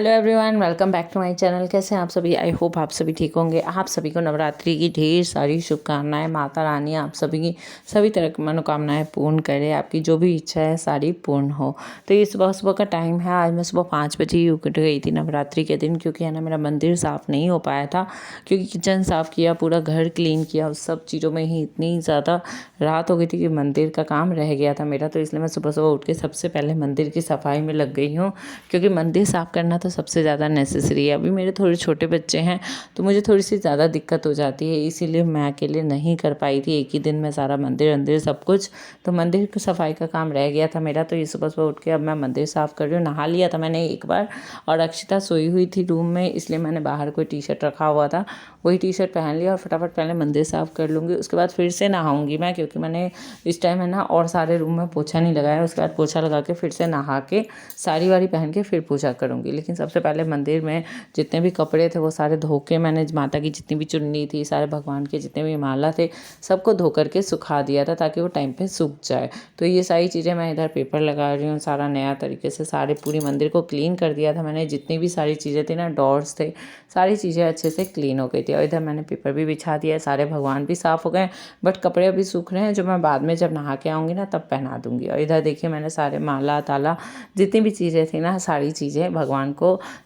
Hello everyone, welcome back to my channel. कैसे हैं आप सभी? आई होप आप सभी ठीक होंगे। आप सभी को नवरात्रि की ढेर सारी शुभकामनाएं। माता रानी आप सभी की सभी तरह की मनोकामनाएं पूर्ण करे, आपकी जो भी इच्छा है सारी पूर्ण हो। तो ये सुबह सुबह का टाइम है। आज मैं सुबह 5 बजे ही उठ गई थी नवरात्रि के दिन, क्योंकि है ना मेरा मंदिर साफ़ नहीं हो पाया था। क्योंकि किचन साफ़ किया, पूरा घर क्लीन किया, उस सब चीज़ों में ही इतनी ज़्यादा रात हो गई थी कि मंदिर का काम रह गया था मेरा। तो इसलिए मैं सुबह सुबह उठ के सबसे पहले मंदिर की सफाई में लग गई हूँ, क्योंकि मंदिर साफ़ करना तो सबसे ज़्यादा नेसेसरी है। अभी मेरे थोड़े छोटे बच्चे हैं तो मुझे थोड़ी सी ज़्यादा दिक्कत हो जाती है, इसीलिए मैं अकेले नहीं कर पाई थी एक ही दिन में सारा मंदिर अंदिर सब कुछ। तो मंदिर की सफाई का काम रह गया था मेरा। तो ये सुबह सुबह उठ के अब मैं मंदिर साफ़ कर रही हूँ। नहा लिया था मैंने एक बार, और अक्षिता सोई हुई थी रूम में, इसलिए मैंने बाहर कोई टी शर्ट रखा हुआ था, वही टी शर्ट पहन लिया और फटाफट पहले मंदिर साफ़ कर लूँगी। उसके बाद फिर से नहाऊँगी मैं, क्योंकि मैंने इस टाइम है ना और सारे रूम में पोछा नहीं लगाया। उसके बाद पोछा लगा के फिर से नहा के साड़ी वाड़ी पहन के फिर पूजा करूँगी। लेकिन सबसे पहले मंदिर में जितने भी कपड़े थे वो सारे धो के, मैंने माता की जितनी भी चुन्नी थी, सारे भगवान के जितने भी माला थे, सबको धो करके सुखा दिया था ताकि वो टाइम पे सूख जाए। तो ये सारी चीज़ें मैं इधर पेपर लगा रही हूँ, सारा नया तरीके से सारे पूरी मंदिर को क्लीन कर दिया था मैंने। जितनी भी सारी चीज़ें थी ना, डोर्स थे, सारी चीज़ें अच्छे से क्लीन हो गई थी। और इधर मैंने पेपर भी बिछा दिया है, सारे भगवान भी साफ़ हो गए, बट कपड़े अभी सूख रहे हैं, जो मैं बाद में जब नहा के आऊँगी ना तब पहना दूँगी। और इधर देखिए मैंने सारे माला ताला जितनी भी चीज़ें थी ना, सारी चीज़ें भगवान को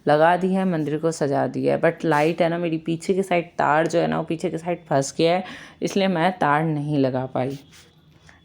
लगा दी है, मंदिर को सजा दिया है। बट लाइट है ना, मेरी पीछे की साइड तार जो है ना वो पीछे की साइड फंस गया है, इसलिए मैं तार नहीं लगा पाई।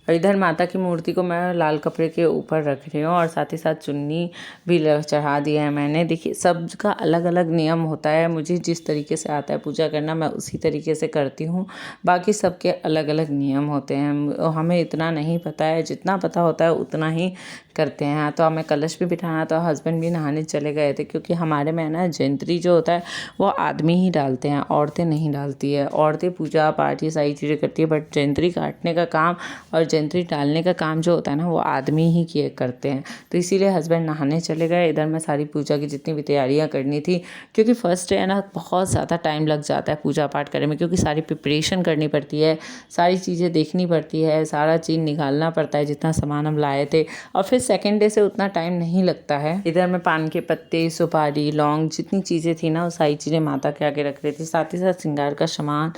और इधर माता की मूर्ति को मैं लाल कपड़े के ऊपर रख रही हूँ, और साथ ही साथ चुन्नी भी चढ़ा दिया है मैंने। देखिए सबका अलग अलग नियम होता है, मुझे जिस तरीके से आता है पूजा करना मैं उसी तरीके से करती हूँ। बाकी सबके अलग अलग नियम होते हैं, हमें इतना नहीं पता है, जितना पता होता है उतना ही करते हैं। तो हमें कलश भी बिठाना था, हस्बैंड भी नहाने चले गए थे, क्योंकि हमारे में ना जयंती जो होता है वो आदमी ही डालते हैं, औरतें नहीं डालती है। औरतें पूजा पाठ ये सारी चीज़ें करती है, बट जयंती काटने का काम और जयंती डालने का काम जो होता है ना वो आदमी ही किए करते हैं। तो इसीलिए हस्बैंड नहाने चले गए। इधर मैं सारी पूजा की जितनी भी तैयारियां करनी थी, क्योंकि फर्स्ट डे है ना बहुत ज़्यादा टाइम लग जाता है पूजा पाठ करने में, क्योंकि सारी प्रिपरेशन करनी पड़ती है, सारी चीज़ें देखनी पड़ती है, सारा चीज़ निकालना पड़ता है जितना सामान हम लाए थे। और फिर सेकेंड डे से उतना टाइम नहीं लगता है। इधर मैं पान के पत्ते, सुपारी, लौंग जितनी चीज़ें थी ना वो सारी चीज़ें माता के आगे रख रही थी, साथ ही साथ श्रृंगार का सामान।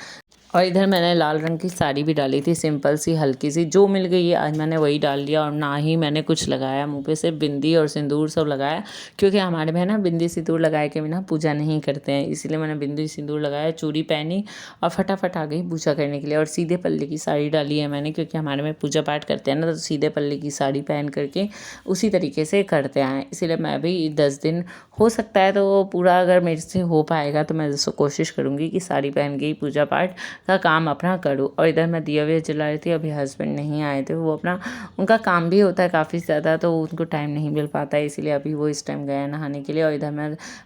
और इधर मैंने लाल रंग की साड़ी भी डाली थी, सिंपल सी हल्की सी, जो मिल गई है आज मैंने वही डाल लिया। और ना ही मैंने कुछ लगाया मुँह पे, सिर्फ बिंदी और सिंदूर सब लगाया, क्योंकि हमारे में ना बिंदी सिंदूर लगाए के बिना पूजा नहीं करते हैं, इसीलिए मैंने बिंदी सिंदूर लगाया, चूड़ी पहनी और फटाफट आ गई पूजा करने के लिए। और सीधे पल्ले की साड़ी डाली है मैंने, क्योंकि हमारे में पूजा पाठ करते हैं ना तो सीधे पल्ले की साड़ी पहन करके उसी तरीके से करते हैं। इसीलिए मैं भी 10 दिन हो सकता है तो पूरा अगर मेरे से हो पाएगा तो मैं कोशिश करूँगी कि साड़ी पहन के ही पूजा पाठ का काम अपना करूँ। और इधर मैं दिया विया जला रही थी, अभी हस्बैंड नहीं आए थे, वो अपना उनका काम भी होता है काफ़ी ज़्यादा, तो उनको टाइम नहीं मिल पाता है, इसीलिए अभी वो इस टाइम गए नहाने के लिए। और इधर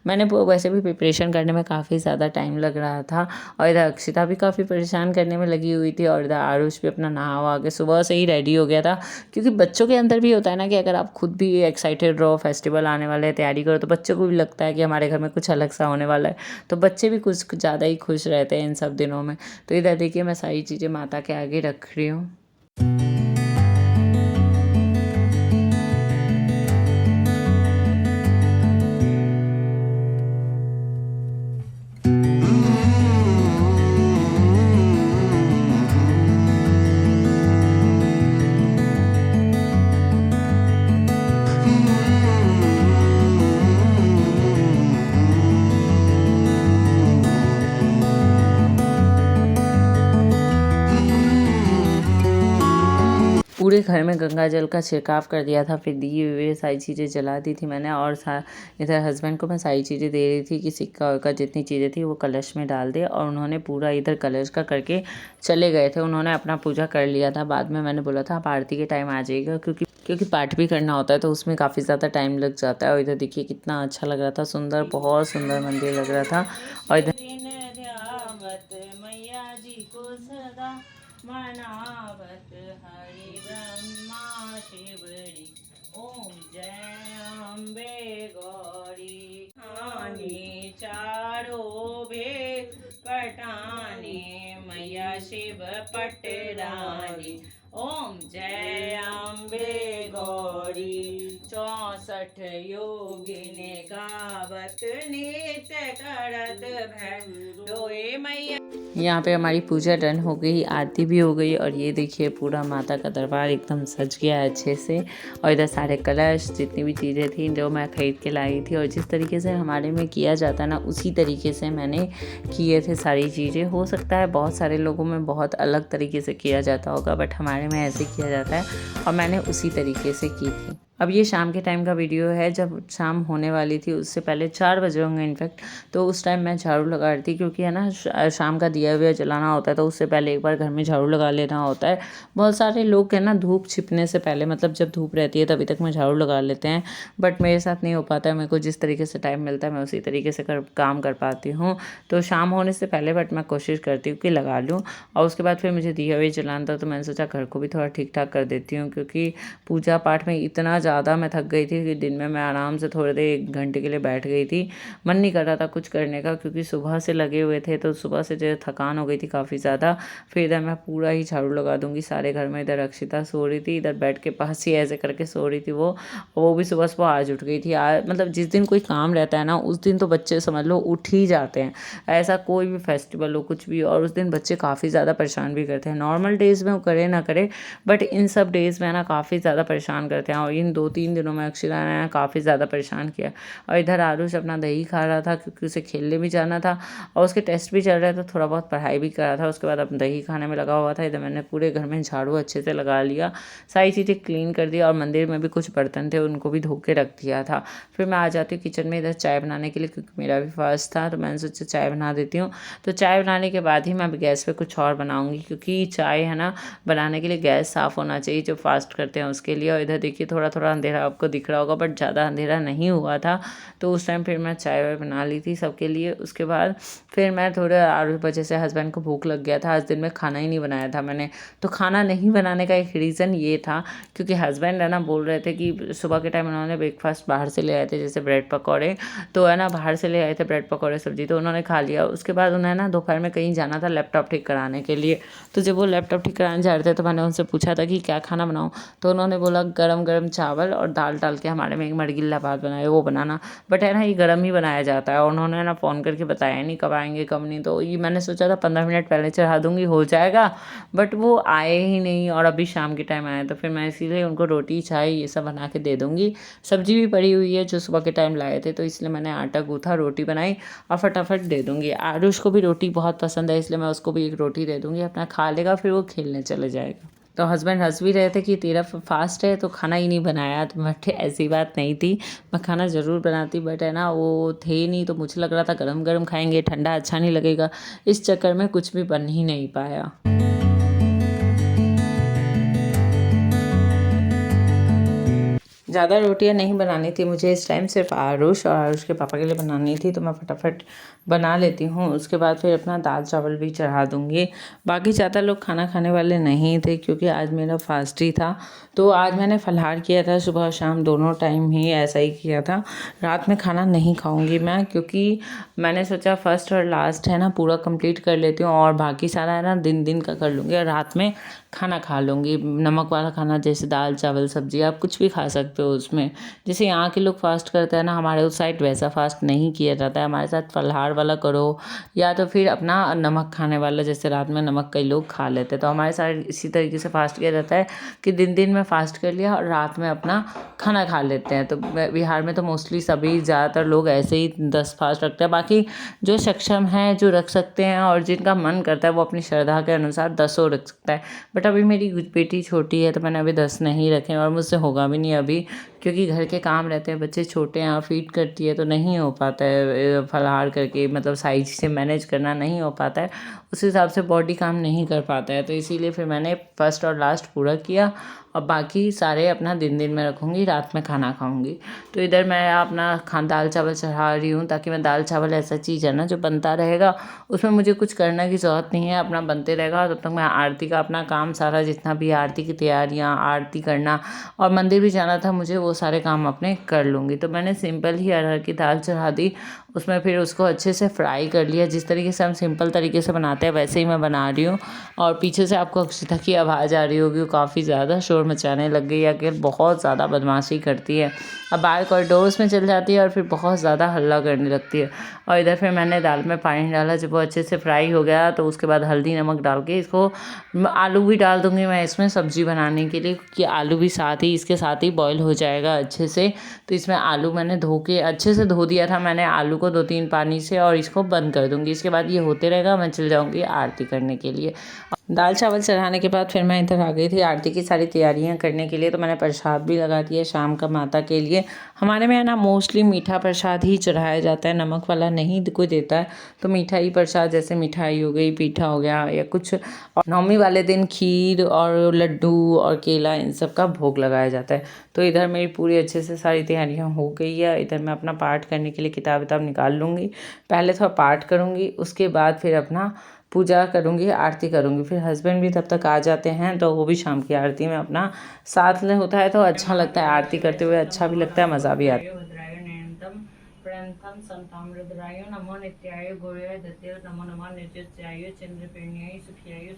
मैंने वैसे भी प्रिपरेशन करने में काफ़ी ज़्यादा टाइम लग रहा था, और इधर अक्षिता भी काफ़ी परेशान करने में लगी हुई थी, और इधर आरुष भी अपना नहा वहा के सुबह से ही रेडी हो गया था। क्योंकि बच्चों के अंदर भी होता है ना कि अगर आप खुद भी एक्साइटेड रहो, फेस्टिवल आने वाले है, तैयारी करो, तो बच्चों को भी लगता है कि हमारे घर में कुछ अलग सा होने वाला है, तो बच्चे भी कुछ ज़्यादा ही खुश रहते हैं इन सब दिनों में। तो इधर देखिए मैं सारी चीज़ें माता के आगे रख रही हूँ। पूरे घर में गंगा जल का छिड़काव कर दिया था, फिर दिए हुए सारी चीज़ें जला दी थी मैंने। और इधर हस्बैंड को मैं सारी चीज़ें दे रही थी कि सिक्का का जितनी चीज़ें थी वो कलश में डाल दे, और उन्होंने पूरा इधर कलश का करके चले गए थे। उन्होंने अपना पूजा कर लिया था। बाद में मैंने बोला था आप आरती के टाइम आ जाइएगा, क्योंकि पाठ भी करना होता है तो उसमें काफ़ी ज़्यादा टाइम लग जाता है। और इधर देखिए कितना अच्छा लग रहा था, सुंदर, बहुत सुंदर मंदिर लग रहा था। और इधर मैया जी को सदा मनावत हरि ब्रह्मा शिवरी, ओम जय अम्बे गौरी, हानि चारो वेद पटाने, मैया शिव पटरानी, ओम जय अम्बे गौरी। 64 हठ योगिनी गावत नित्य करत भैरोए मैया। यहाँ पे हमारी पूजा डन हो गई, आरती भी हो गई और ये देखिए पूरा माता का दरबार एकदम सज गया है अच्छे से। और इधर सारे कलश जितनी भी चीज़ें थी जो मैं ख़रीद के लाई थी और जिस तरीके से हमारे में किया जाता है ना उसी तरीके से मैंने किए थे सारी चीज़ें। हो सकता है बहुत सारे लोगों में बहुत अलग तरीके से किया जाता होगा, बट हमारे में ऐसे किया जाता है और मैंने उसी तरीके से की थी। अब ये शाम के टाइम का वीडियो है, जब शाम होने वाली थी उससे पहले 4 बजे होंगे इनफैक्ट। तो उस टाइम मैं झाड़ू लगा रही थी क्योंकि है ना शाम का दिया हुआ जलाना होता है, तो उससे पहले एक बार घर में झाड़ू लगा लेना होता है। बहुत सारे लोग है ना धूप छिपने से पहले, मतलब जब धूप रहती है तभी तक मैं झाड़ू लगा लेते हैं, बट मेरे साथ नहीं हो पाता है। मेरे को जिस तरीके से टाइम मिलता है मैं उसी तरीके से काम कर पाती हूँ। तो शाम होने से पहले बट मैं कोशिश करती हूँ कि लगा लूँ। और उसके बाद फिर मुझे दिया हुआ जलाना था, तो मैंने सोचा घर को भी थोड़ा ठीक ठाक कर देती हूँ, क्योंकि पूजा पाठ में इतना ज़्यादा मैं थक गई थी कि दिन में मैं आराम से थोड़ी देर 1 घंटे के लिए बैठ गई थी। मन नहीं कर रहा था कुछ करने का, क्योंकि सुबह से लगे हुए थे, तो सुबह से जो थकान हो गई थी काफ़ी ज़्यादा। फिर इधर मैं पूरा ही झाड़ू लगा दूंगी सारे घर में। इधर अक्षिता सो रही थी, इधर बेड के पास ही ऐसे करके सो रही थी वो भी सुबह सुबह आज उठ गई थी। मतलब जिस दिन कोई काम रहता है ना उस दिन तो बच्चे समझ लो उठ ही जाते हैं, ऐसा कोई भी फेस्टिवल हो कुछ भी। और उस दिन बच्चे काफ़ी ज़्यादा परेशान भी करते हैं। नॉर्मल डेज़ में वो करे ना करे, बट इन सब डेज़ में ना काफ़ी ज़्यादा परेशान करते हैं। और इन 2-3 दिनों में अक्षरा ने काफ़ी ज़्यादा परेशान किया। और इधर आरुष अपना दही खा रहा था क्योंकि उसे खेलने भी जाना था और उसके टेस्ट भी चल रहे थे, थोड़ा बहुत पढ़ाई भी कर रहा था। उसके बाद अपना दही खाने में लगा हुआ था। इधर मैंने पूरे घर में झाड़ू अच्छे से लगा लिया, सारी चीज़ें क्लीन कर दी और मंदिर में भी कुछ बर्तन थे उनको भी धो के रख दिया था। फिर मैं आ जाती हूँ किचन में इधर चाय बनाने के लिए, क्योंकि मेरा भी फास्ट था, तो मैंने सोचा चाय बना देती हूँ। तो चाय बनाने के बाद ही मैं अब गैस पे कुछ और बनाऊँगी, क्योंकि चाय है ना बनाने के लिए गैस साफ़ होना चाहिए जो फास्ट करते हैं उसके लिए। और इधर देखिए थोड़ा थोड़ा अंधेरा आपको दिख रहा होगा, बट ज़्यादा अंधेरा नहीं हुआ था। तो उस टाइम फिर मैं चाय वाय बना ली थी सबके लिए। उसके बाद फिर मैं थोड़े 8 बजे से हस्बैंड को भूख लग गया था, आज दिन में खाना ही नहीं बनाया था मैंने। तो खाना नहीं बनाने का एक रीज़न ये था क्योंकि हस्बैंड है ना बोल रहे थे कि सुबह के टाइम उन्होंने ब्रेकफास्ट बाहर से ले आए थे, जैसे ब्रेड पकौड़े। तो है ना बाहर से ले आए थे ब्रेड पकौड़े सब्जी, तो उन्होंने खा लिया। उसके बाद उन्हें ना दोपहर में कहीं जाना था लैपटॉप ठीक कराने के लिए। तो जब वो लैपटॉप ठीक कराने जा रहे थे तो मैंने उनसे पूछा था कि क्या खाना बनाऊँ, तो उन्होंने बोला गरम गरम चावल और दाल डाल के हमारे में एक मड़गिल्ला भात बनाए वो बनाना। बट है ना ये गरम ही बनाया जाता है और उन्होंने ना फ़ोन करके बताया नहीं कब आएंगे कब नहीं। तो ये मैंने सोचा था 15 मिनट पहले चढ़ा दूँगी हो जाएगा, बट वो आए ही नहीं और अभी शाम के टाइम आए। तो फिर मैं इसीलिए उनको रोटी चाय ये सब बना के दे दूँगी। सब्जी भी पड़ी हुई है जो सुबह के टाइम लाए थे, तो इसलिए मैंने आटा गूँथा, रोटी बनाई और फटाफट दे दूँगी। आरुष को भी रोटी बहुत पसंद है, इसलिए मैं उसको भी एक रोटी दे दूँगी, अपना खा लेगा फिर वो खेलने चले जाएगा। तो हस्बैंड हंस भी रहे थे कि तेरा फास्ट है तो खाना ही नहीं बनाया। तो बट ऐसी बात नहीं थी, मैं खाना ज़रूर बनाती, बट है ना वो थे ही नहीं। तो मुझे लग रहा था गरम गरम खाएंगे, ठंडा अच्छा नहीं लगेगा, इस चक्कर में कुछ भी बन ही नहीं पाया। ज़्यादा रोटियां नहीं बनानी थी मुझे इस टाइम, सिर्फ आरुष और आरुष के पापा के लिए बनानी थी, तो मैं फटाफट बना लेती हूँ। उसके बाद फिर अपना दाल चावल भी चढ़ा दूँगी। बाकी ज़्यादा लोग खाना खाने वाले नहीं थे क्योंकि आज मेरा फास्ट ही था। तो आज मैंने फलाहार किया था, सुबह शाम दोनों टाइम ही ऐसा ही किया था। रात में खाना नहीं खाऊंगी मैं, क्योंकि मैंने सोचा फर्स्ट और लास्ट है ना पूरा कंप्लीट कर लेती हूँ और बाकी सारा है ना दिन दिन का कर लूँगी और रात में खाना खा लूँगी। नमक वाला खाना जैसे दाल चावल सब्जी आप कुछ भी खा सकते हो उसमें। जैसे यहाँ के लोग फास्ट करते हैं ना, हमारे उस साइड वैसा फास्ट नहीं किया जाता है। हमारे साथ फलाहार वाला करो या तो फिर अपना नमक खाने वाला, जैसे रात में नमक कई लोग खा लेते हैं। तो हमारे साइड इसी तरीके से फास्ट किया जाता है कि दिन दिन में फास्ट कर लिया और रात में अपना खाना खा लेते हैं। तो बिहार में तो मोस्टली सभी ज़्यादातर लोग ऐसे ही 10 फास्ट रखते हैं। बाकी जो सक्षम हैं जो रख सकते हैं और जिनका मन करता है वो अपनी श्रद्धा के अनुसार 10 रख सकता है। बट अभी मेरी बेटी छोटी है तो मैंने अभी 10 नहीं रखे और मुझसे होगा भी नहीं अभी, क्योंकि घर के काम रहते हैं, बच्चे छोटे हैं, फीड करती है तो नहीं हो पाता है फलाहार करके, मतलब साइज से मैनेज करना नहीं हो पाता है, उस हिसाब से बॉडी काम नहीं कर पाता है। तो इसीलिए फिर मैंने फर्स्ट और लास्ट पूरा किया और बाकी सारे अपना दिन दिन में रखूँगी, रात में खाना खाऊँगी। तो इधर मैं अपना दाल चावल चढ़ा रही हूँ, ताकि मैं दाल चावल ऐसा चीज़ है ना जो बनता रहेगा, उसमें मुझे कुछ करने की ज़रूरत नहीं है, अपना बनते रहेगा। तब तक मैं आरती का अपना काम सारा जितना भी आरती की तैयारियाँ, आरती करना और मंदिर भी जाना था मुझे, वो वो सारे काम अपने कर लूँगी। तो मैंने सिंपल ही अरहर की दाल चढ़ा दी, उसमें फिर उसको अच्छे से फ्राई कर लिया। जिस तरीके से हम सिंपल तरीके से बनाते हैं वैसे ही मैं बना रही हूँ। और पीछे से आपको अक्षिता की आवाज़ आ रही होगी, वो काफ़ी ज़्यादा शोर मचाने लग गई है कि बहुत ज़्यादा बदमाशी करती है। अब बाहर कॉरिडोर्स में चल जाती है और फिर बहुत ज़्यादा हल्ला करने लगती है। और इधर फिर मैंने दाल में पानी डाला, जब वो अच्छे से फ्राई हो गया तो उसके बाद हल्दी नमक डाल के इसको आलू भी डाल दूँगी मैं इसमें सब्ज़ी बनाने के लिए, क्योंकि आलू भी साथ ही इसके साथ ही बॉईल हो जाएगा अच्छे से। तो इसमें आलू मैंने धो के अच्छे से धो दिया था मैंने आलू को 2-3 पानी से, और इसको बंद कर दूँगी। इसके बाद ये होते रहेगा, मैं चल जाऊँगी आरती करने के लिए। दाल चावल चढ़ाने के बाद फिर मैं इधर आ गई थी आरती की सारी तैयारियां करने के लिए। तो मैंने प्रसाद भी लगा दिया शाम का माता के लिए। हमारे में है ना मोस्टली मीठा प्रसाद ही चढ़ाया जाता है, नमक वाला नहीं कोई देता है। तो मीठा ही प्रसाद, जैसे मिठाई हो गई, पीठा हो गया या कुछ। और नवमी वाले दिन खीर और लड्डू और केला इन सब का भोग लगाया जाता है। तो इधर मेरी पूरी अच्छे से सारी तैयारियां हो गई है। इधर मैं अपना पाठ करने के लिए किताब विताब निकाल लूँगी। पहले थोड़ा पाठ करूँगी, उसके बाद फिर अपना पूजा करूँगी, आरती करूँगी। फिर हस्बैंड भी तब तक आ जाते हैं, तो वो भी शाम की आरती में अपना साथ में होता है तो अच्छा लगता है, आरती करते हुए अच्छा भी लगता है, मज़ा भी आता है। नमो नित्याय गौराय दत्ते नमो नमः निर्जस्याय चंद्रपेण्याय सुखियाय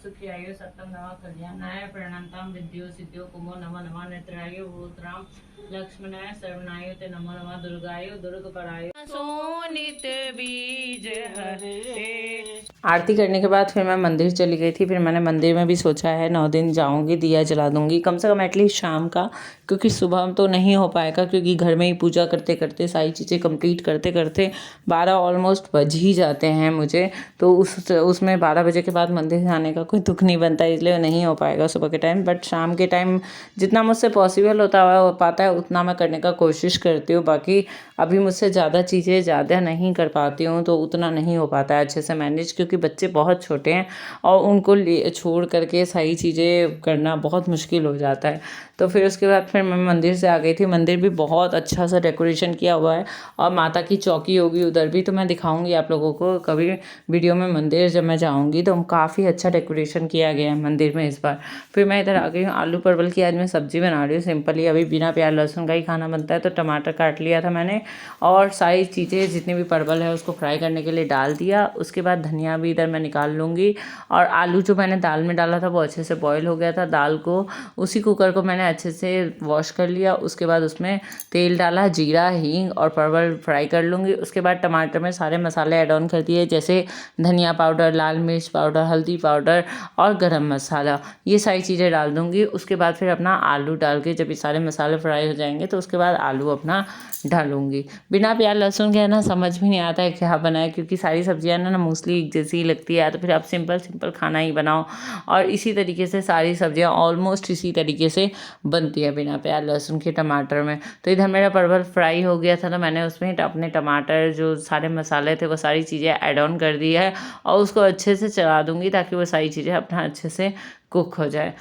सुखियाय सत्यम नमः कल्याणाय प्रणंताम विद्यो सिद्ध्यो कुमो नमो नमः नेत्राय भूतराम लक्ष्मणाय सर्वनाय ते नमो नमः दुर्गाय दुर्गपराय सोनित बीज हरे। आरती करने के बाद फिर मैं मंदिर चली गई थी। फिर मैंने मंदिर में भी सोचा है 9 दिन जाऊंगी, दिया जला दूंगी कम से कम एटलीस्ट शाम का, क्योंकि सुबह तो नहीं हो पाएगा, क्योंकि घर में ही पूजा करते करते सारी चीज़ें कंप्लीट करते करते 12 ऑलमोस्ट बज ही जाते हैं मुझे। तो उसमें 12 बजे के बाद मंदिर जाने का कोई दुख नहीं बनता, इसलिए नहीं हो पाएगा सुबह के टाइम। बट शाम के टाइम जितना मुझसे पॉसिबल होता है हो पाता है उतना मैं करने का कोशिश करती हूँ। बाकी अभी मुझसे ज़्यादा चीज़ें ज़्यादा नहीं कर पाती हूँ, तो उतना नहीं हो पाता है अच्छे से मैनेज, क्योंकि बच्चे बहुत छोटे हैं और उनको छोड़ करके सारी चीज़ें करना बहुत मुश्किल हो जाता है। तो फिर उसके बाद फिर मैं मंदिर से आ गई थी। मंदिर भी बहुत अच्छा सा डेकोरेशन किया हुआ है, और माता की चौकी होगी उधर भी, तो मैं दिखाऊंगी आप लोगों को कभी वीडियो में। मंदिर जब मैं जाऊंगी तो काफ़ी अच्छा डेकोरेशन किया गया है मंदिर में इस बार। फिर मैं इधर आ गई हूँ, आलू परवल की आज मैं सब्ज़ी बना रही हूँ सिंपली। अभी बिना प्याज लहसुन का ही खाना बनता है, तो टमाटर काट लिया था मैंने और सारी चीज़ें जितनी भी परवल है उसको फ्राई करने के लिए डाल दिया। उसके बाद धनिया भी इधर मैं निकाल लूँगी, और आलू जो मैंने दाल में डाला था वो अच्छे से बॉईल हो गया था। दाल को उसी कुकर को मैंने अच्छे से वॉश कर लिया। उसके बाद उसमें तेल डाला, जीरा, हींग और परवल फ्राई कर लूँगी। उसके बाद टमाटर में सारे मसाले ऐड ऑन कर दिए, जैसे धनिया पाउडर, लाल मिर्च पाउडर, हल्दी पाउडर और गरम मसाला, ये सारी चीज़ें डाल दूँगी। उसके बाद फिर अपना आलू डाल के जब ये सारे मसाले फ्राई हो जाएंगे तो उसके बाद आलू अपना डालूंगी। बिना प्याज लहसुन के है ना समझ भी नहीं आता है क्या बनाए, क्योंकि सारी सब्जियां ना मोस्टली एक जैसी ही लगती है। तो फिर आप सिंपल सिंपल खाना ही बनाओ, और इसी तरीके से सारी सब्जियां ऑलमोस्ट इसी तरीके से बनती है बिना प्याज लहसुन के टमाटर में। तो इधर मेरा परवल फ्राई हो गया था, तो मैंने उसमें अपने टमाटर जो सारे मसाले थे वो सारी चीज़ें ऐड ऑन कर दी है, और उसको अच्छे से चला दूँगी ताकि वो सारी चीज़ें अपना अच्छे से कुक हो जाए।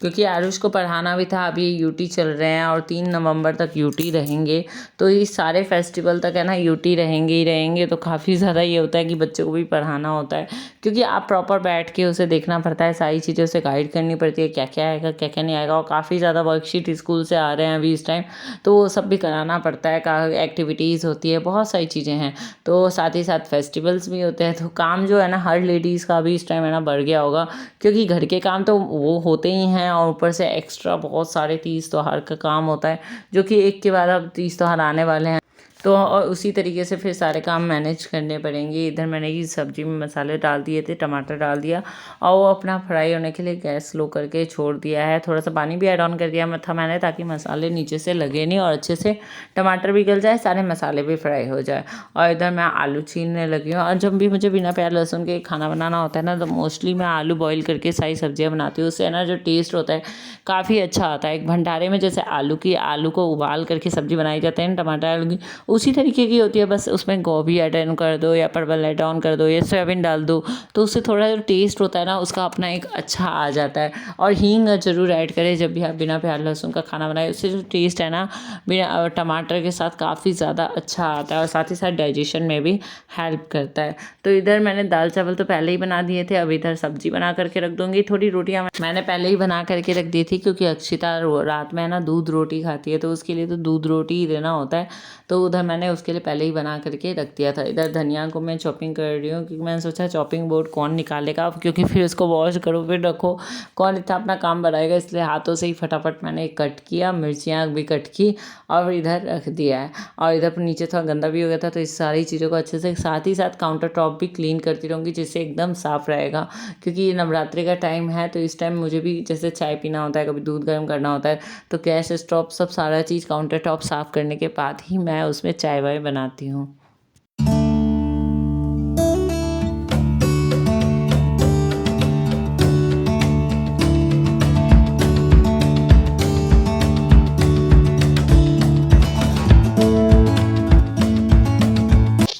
क्योंकि आरुष को पढ़ाना भी था, अभी यूटी चल रहे हैं और 3 नवंबर तक यूटी रहेंगे। तो इस सारे फेस्टिवल तक है ना यूटी रहेंगे ही रहेंगे। तो काफ़ी ज़्यादा ये होता है कि बच्चों को भी पढ़ाना होता है, क्योंकि आप प्रॉपर बैठ के उसे देखना पड़ता है, सारी चीज़ें उसे गाइड करनी पड़ती है, क्या क्या आएगा क्या क्या नहीं आएगा। और काफ़ी ज़्यादा वर्कशीट स्कूल से आ रहे हैं अभी इस टाइम, तो वो सब भी कराना पड़ता है, एक्टिविटीज़ होती है, बहुत सारी चीज़ें हैं। तो साथ ही साथ फेस्टिवल्स भी होते हैं। तो काम जो है ना हर लेडीज़ का भी इस टाइम है ना बढ़ गया होगा, क्योंकि घर के काम तो वो होते ही हैं, और ऊपर से एक्स्ट्रा बहुत सारे तीज त्योहार का काम होता है, जो कि एक के बाद अब तीज त्योहार आने वाले हैं। तो और उसी तरीके से फिर सारे काम मैनेज करने पड़ेंगे। इधर मैंने ये सब्ज़ी में मसाले डाल दिए थे, टमाटर डाल दिया, और वो अपना फ्राई होने के लिए गैस स्लो करके छोड़ दिया है। थोड़ा सा पानी भी ऐड ऑन कर दिया मैंने, ताकि मसाले नीचे से लगे नहीं और अच्छे से टमाटर भी गल जाए, सारे मसाले भी फ्राई हो जाए। और इधर मैं आलू छीलने लगी हूँ। और जब भी मुझे बिना प्याज लहसुन के खाना बनाना होता है ना, तो मोस्टली मैं आलू बॉईल करके सारी सब्जियाँ बनाती हूँ। उससे ना जो टेस्ट होता है काफ़ी अच्छा आता है। एक भंडारे में जैसे आलू को उबाल करके सब्ज़ी बनाई जाती है ना टमाटर आलू की, उसी तरीके की होती है, बस उसमें गोभी ऐड ऑन कर दो या परवल ऐड ऑन कर दो या सोयाबीन डाल दो, तो उससे थोड़ा जो टेस्ट होता है ना उसका अपना एक अच्छा आ जाता है। और हींग ज़रूर ऐड करें जब भी आप बिना प्याज लहसुन का खाना बनाए, उससे जो टेस्ट है ना बिना टमाटर के साथ काफ़ी ज़्यादा अच्छा आता है और साथ ही साथ डाइजेशन में भी हेल्प करता है। तो इधर मैंने दाल चावल तो पहले ही बना दिए थे, अब इधर सब्जी बना करके रख दूँगी। थोड़ी रोटियाँ मैंने पहले ही बना करके रख दी थी, क्योंकि अक्षिता रात में है ना दूध रोटी खाती है, तो उसके लिए तो दूध रोटी ही देना होता है। तो उधर मैंने उसके लिए पहले ही बना करके रख दिया था। इधर धनिया को मैं चॉपिंग कर रही हूँ, क्योंकि मैंने सोचा चॉपिंग बोर्ड कौन निकालेगा अब, क्योंकि फिर उसको वॉश करो फिर रखो, कौन इतना अपना काम बढ़ाएगा। इसलिए हाथों से ही फटाफट मैंने कट किया, मिर्चियाँ भी कट की और इधर रख दिया है। और इधर नीचे थोड़ा गंदा भी हो गया था, तो इस सारी चीज़ों को अच्छे से, साथ ही साथ काउंटर टॉप भी क्लीन करती रहूँगी, जिससे एकदम साफ़ रहेगा। क्योंकि ये नवरात्रि का टाइम है, तो इस टाइम मुझे भी जैसे चाय पीना होता है, कभी दूध गर्म करना होता है, तो गैस स्टोव सब सारा चीज़ काउंटर टॉप साफ़ करने के बाद ही मैं उसमें चाय वाय बनाती हूँ।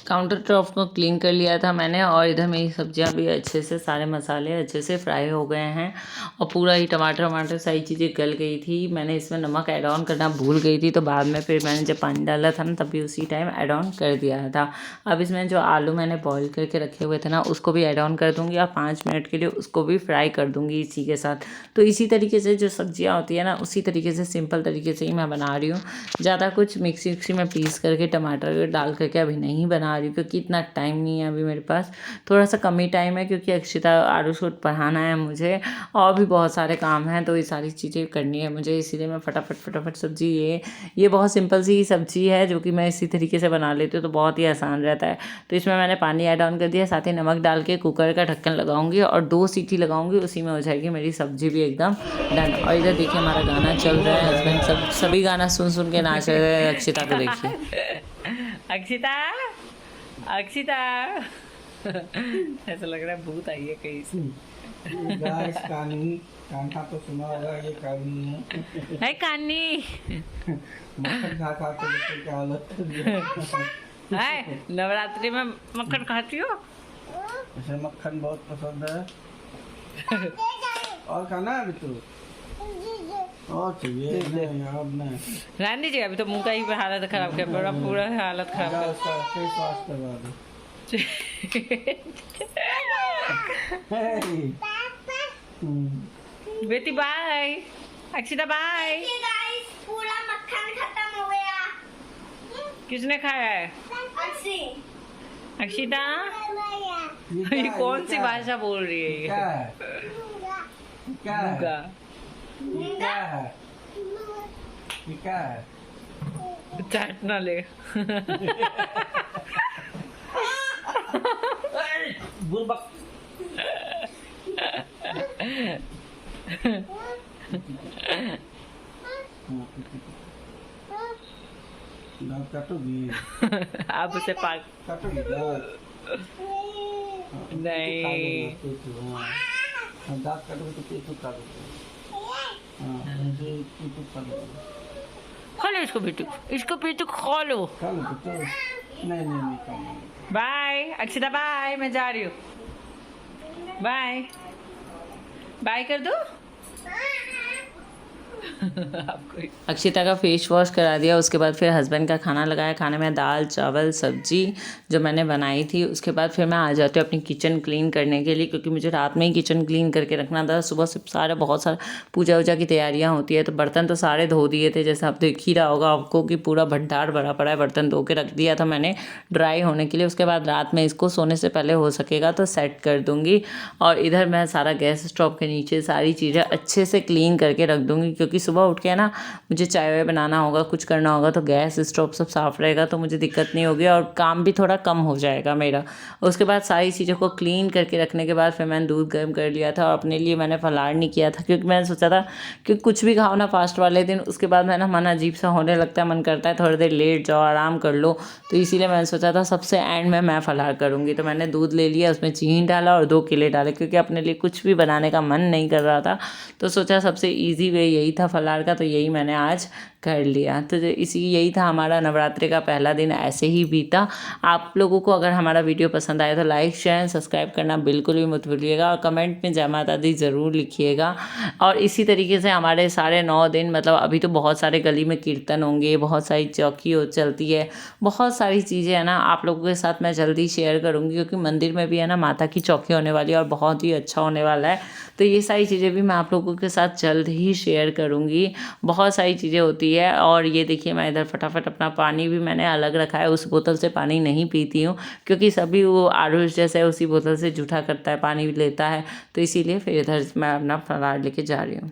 काउंटर टॉप को क्लीन कर लिया था मैंने, और इधर मेरी सब्जियां भी अच्छे से, सारे मसाले अच्छे से फ्राई हो गए हैं और पूरा ही टमाटर वमाटर सारी चीज़ें गल गई थी। मैंने इसमें नमक ऐड ऑन करना भूल गई थी, तो बाद में फिर मैंने जब पानी डाला था ना तभी उसी टाइम ऐड ऑन कर दिया था। अब इसमें जो आलू मैंने बॉईल करके रखे हुए थे ना उसको भी ऐड ऑन कर दूँगी और 5 मिनट के लिए उसको भी फ्राई कर दूँगी इसी के साथ। तो इसी तरीके से जो सब्जियाँ होती है ना उसी तरीके से सिंपल तरीके से ही मैं बना रही हूँ। ज़्यादा कुछ मिक्सी में पीस करके टमाटर डाल करके अभी नहीं बना रही हूँ, क्योंकि इतना टाइम नहीं है अभी मेरे पास, थोड़ा सा कम ही टाइम है, क्योंकि अक्षिता आरुष को पढ़ाना है मुझे और भी बहुत सारे काम हैं, तो ये सारी चीज़ें करनी है मुझे, इसीलिए मैं फटाफट सब्जी ये बहुत सिंपल सी सब्जी है जो कि मैं इसी तरीके से बना लेती हूँ, तो बहुत ही आसान रहता है। तो इसमें मैंने पानी ऐड ऑन कर दिया, साथ ही नमक डाल के कुकर का ढक्कन लगाऊंगी और 2 सीटी लगाऊंगी, उसी में हो जाएगी मेरी सब्जी भी एकदम डन। और इधर देखिए हमारा गाना चल रहा है, हस्बैंड सभी गाना सुन के नाच रहे हैं। अक्षिता को देखिए, अक्षिता अक्षिता ऐसा लग रहा है भूत आई है कहीं से। गाइस कान्हा तो सुना होगा, ये कानी है कानी मक्खन खा खा के देखो क्या हालत है। नवरात्रि में मक्खन खाती हो? इसे मक्खन बहुत पसंद है। और खाना है अभी और चाहिए नहीं अब नहीं रानी जी, अभी तो मुंह का ही हालत खराब कर, पूरा हालत खराब उसका फेस वॉश करवा दो। बेटी बाय, अक्षिता बाय। पूरा मक्खन खत्म हो गया। किसने खाया है? अक्षिता ये कौन सी भाषा बोल रही है? क्या है? क्या है? ये क्या है? ये क्या है? चाटना ले। बुलबक दांत काटोगी? आप उसे पाक काटोगी दांत? नहीं, दांत काटोगे तो पेट काटोगे। खा लो इसको बेटू, इसको बेटू खा लो। खा लो तो नहीं खा लो। बाय अक्षिता, बाय, मैं जा रही हूँ, बाय बाय कर दो। अक्षिता का फेस वॉश करा दिया, उसके बाद फिर हस्बैंड का खाना लगाया। खाने में दाल चावल सब्जी जो मैंने बनाई थी, उसके बाद फिर मैं आ जाती हूँ अपनी किचन क्लीन करने के लिए, क्योंकि मुझे रात में ही किचन क्लीन करके रखना था। सुबह से बहुत सारा पूजा वूजा की तैयारियाँ होती है, तो बर्तन तो सारे धो दिए थे, जैसे आप देख ही रहा होगा आपको कि पूरा भंडार भरा पड़ा है, बर्तन धो के रख दिया था मैंने ड्राई होने के लिए। उसके बाद रात में इसको सोने से पहले हो सकेगा तो सेट कर दूँगी। और इधर मैं सारा गैस स्टोव के नीचे सारी चीज़ें अच्छे से क्लीन करके रख दूँगी, क्योंकि सुबह उठ के ना मुझे चाय वाय बनाना होगा, कुछ करना होगा, तो गैस स्टोव सब साफ़ रहेगा तो मुझे दिक्कत नहीं होगी और काम भी थोड़ा कम हो जाएगा मेरा। उसके बाद सारी चीज़ों को क्लीन करके रखने के बाद फिर मैंने दूध गर्म कर लिया था और अपने लिए मैंने फलार नहीं किया था, क्योंकि मैंने सोचा था कि कुछ भी खाओ ना फास्ट वाले दिन, उसके बाद मैं ना मन अजीब सा होने लगता है, मन करता है थोड़ी देर लेट जाओ आराम कर लो। तो इसीलिए मैंने सोचा था सबसे एंड में मैं फलार करूँगी। तो मैंने दूध ले लिया, उसमें चीनी डाला और 2 केले डाले, क्योंकि अपने लिए कुछ भी बनाने का मन नहीं कर रहा था, तो सोचा सबसे ईजी वे यही था फलार का, तो यही मैंने आज कर लिया। तो यही था हमारा नवरात्रि का पहला दिन, ऐसे ही बीता। आप लोगों को अगर हमारा वीडियो पसंद आया तो लाइक शेयर सब्सक्राइब करना बिल्कुल भी मत भूलिएगा और कमेंट में जय माता दी ज़रूर लिखिएगा। और इसी तरीके से हमारे सारे 9 दिन, मतलब अभी तो बहुत सारे गली में कीर्तन होंगे, बहुत सारी चौकी चलती है, बहुत सारी चीज़ें है ना आप लोगों के साथ मैं जल्दी शेयर करूँगी, क्योंकि मंदिर में भी है ना माता की चौकी होने वाली है और बहुत ही अच्छा होने वाला है। तो ये सारी चीज़ें भी मैं आप लोगों के साथ जल्द ही शेयर करूँगी। बहुत सारी चीज़ें होती है। और ये देखिए मैं इधर फटाफट अपना पानी भी मैंने अलग रखा है, उस बोतल से पानी नहीं पीती हूँ, क्योंकि सभी वो आरुष जैसे उसी बोतल से जूठा करता है, पानी लेता है, तो इसीलिए फिर इधर मैं अपना फलार लेके जा रही हूँ।